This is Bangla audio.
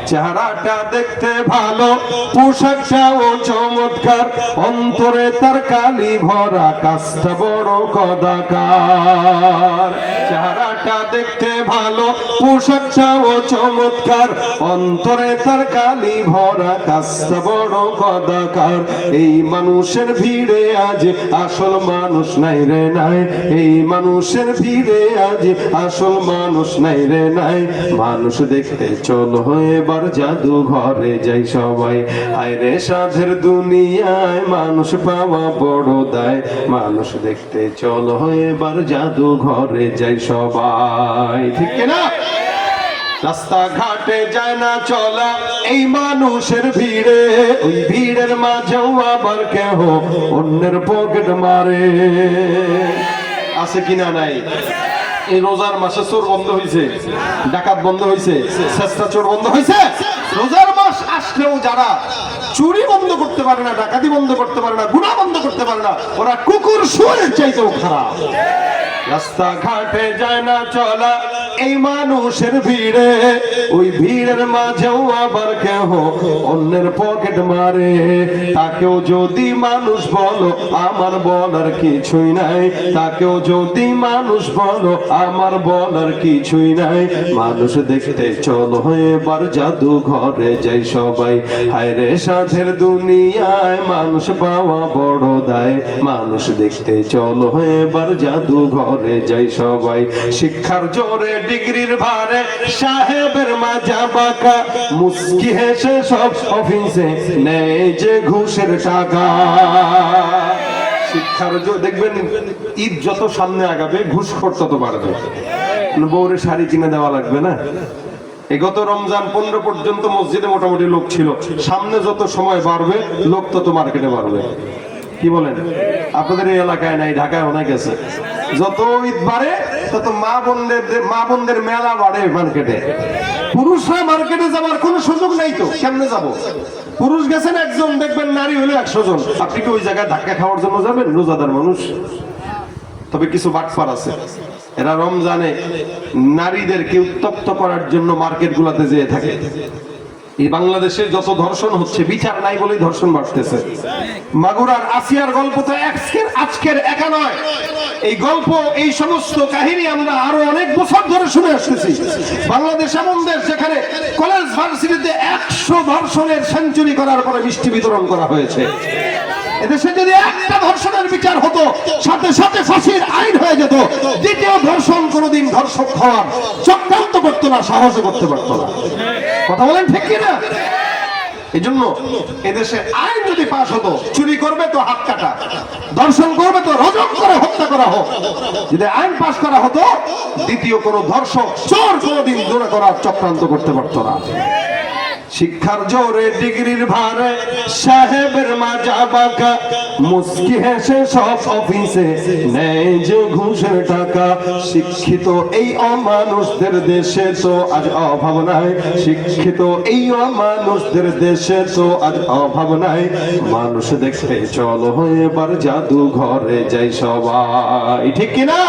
চেহারাটা দেখতে ভালো, পোশাকটাও চমৎকার, অন্তরে তার কালি ভরা, কাজটা বড় কদাকার। চেহারাটা দেখতে ভালো, পোশাকটাও চমৎকার, অন্তরে তার কালি ভরা, কাজটা বড় কদাকার। এই মানুষের ভিড়ে আজ আসল মানুষ নাই রে নাই, এই মানুষের ভিড়ে আজ আসল মানুষ নাই রে নাই। মানুষ দেখতে চলো এবার জাদু ঘরে যাই সবাই, হায়রে সাধের দুনিয়ায় মানুষ পাওয়া বড় দায়। মানুষ দেখতে চলো এবার জাদু ঘরে যাই সবাই, ঠিক না? রাস্তাঘাটে যায় না চলা এই মানুষের ভিড়ে, ওই ভিড়ের মাঝেও আবার কেহ অন্যের পকেট মারে। আছে কিনা নাই? এই রোজার মাসে চোর বন্ধ হয়েছে, ডাকাত বন্ধ হয়েছে, চেষ্টা চোর বন্ধ হয়েছে। রোজার মাস আসলেও যারা চুরি বন্ধ করতে পারে না, ডাকাতি বন্ধ করতে পারে না, গুনাহ বন্ধ করতে পারে না, ওরা কুকুর শুয়োরের চাইতেও খারাপ। রাস্তাঘাটে যায় না চলা এই মানুষের ভিড়ে, ওই ভিড়ের মাঝেও আবার কেহ অন্যের পকেট মারে। তাকেও যদি মানুষ বলো আমার বলার কিছুই নাই, তাকেও যদি মানুষ বলো আমার বলার কিছুই নাই। মানুষ দেখতে চলো এবার জাদু ঘরে যাই সবাই, হায়রে সাধের দুনিয়ায় মানুষ পাওয়া বড় দায়। মানুষ দেখতে চলো এবার জাদু ঘরে যাই সবাই। শিক্ষার জোরে ডিগ্রির ভারে সাহেবের মাজা বাঁকা, মুস্কি হেসে সব অফিসে নেই যে ঘুষের টাকা। শিক্ষার জোরে দেখবেন ঈদ যত সামনে আগাবে ঘুষখোর তত বাড়বে। বউরে শাড়ি কিনে দেওয়া লাগবে না। এই গত রমজান 15 পর্যন্ত মসজিদে মোটামুটি লোক ছিল, সামনে যত সময় বাড়বে লোক তত মার্কেটে বাড়বে। কি বলেন? আপনাদের এই এলাকায় নাই, ঢাকায় অনেক আছে। যত ঈদ বাড়ে তত মা বোনদের মেলা বাড়ে মার্কেটে। পুরুষরা মার্কেটে যাওয়ার কোনো সুযোগ নাই তো কেমনে যাব? পুরুষ গেছেন একজন, দেখবেন নারী হলো 100 জন। আপনি কি ওই জায়গায় ধাক্কা খাওয়ার জন্য যাবেন? রোজাদার মানুষ। তবে কিছু বাটপার আছে, এরা রমজানে নারীদেরকে উত্তপ্ত করার জন্য মার্কেট গুলাতে যেয়ে থাকে। এই বাংলাদেশে যত ধর্ষণ হচ্ছে বিচার নাই বলেই ধর্ষণ বাড়তেছে। মাগুরার আসিয়ার গল্প তো আজকের একা নয়, এই গল্প এই সমস্ত কাহিনী আমরা আরো অনেক বছর ধরে শুনে আসতেছি। বাংলাদেশ এমন দেশ যেখানে কলেজ ভার্সিটিতে 100 ধর্ষণের সেঞ্চুরি করার পরে মিষ্টি বিতরণ করা হয়েছে। এদেশে যদি একটা ধর্ষণের বিচার হতো সাথে সাথে ফাঁসির আইন হয়ে যেত। দ্বিতীয় ধর্ষণ কোনোদিন ধর্ষক হওয়ার চক্রান্ত করতো না, সাহস করতে পারতো না। কথা বলেন ঠিক কিনা? এই জন্য এদেশে আইন যদি পাশ হতো, চুরি করবে তো হাত কাটা, ধর্ষণ করবে তো রজম করে হত্যা করা হোক, যদি আইন পাশ করা হতো দ্বিতীয় কোনো ধর্ষক চোর কোনোদিন জোরে করার চক্রান্ত করতে পারতো না। শিক্ষার জোরে ডিগ্রির ভারে সাহেবের মাজা বাঁকা, মুস্কি হেসে সব অফিসে নেই যে ঘুষের টাকা। শিক্ষিত এই অমানুষদের দেশে তো আজ অভাব নাই, শিক্ষিত এই অমানুষদের দেশে তো আজ অভাব নাই। মানুষ দেখতে চলো এবার জাদু ঘরে যাই সবাই, ঠিক কিনা?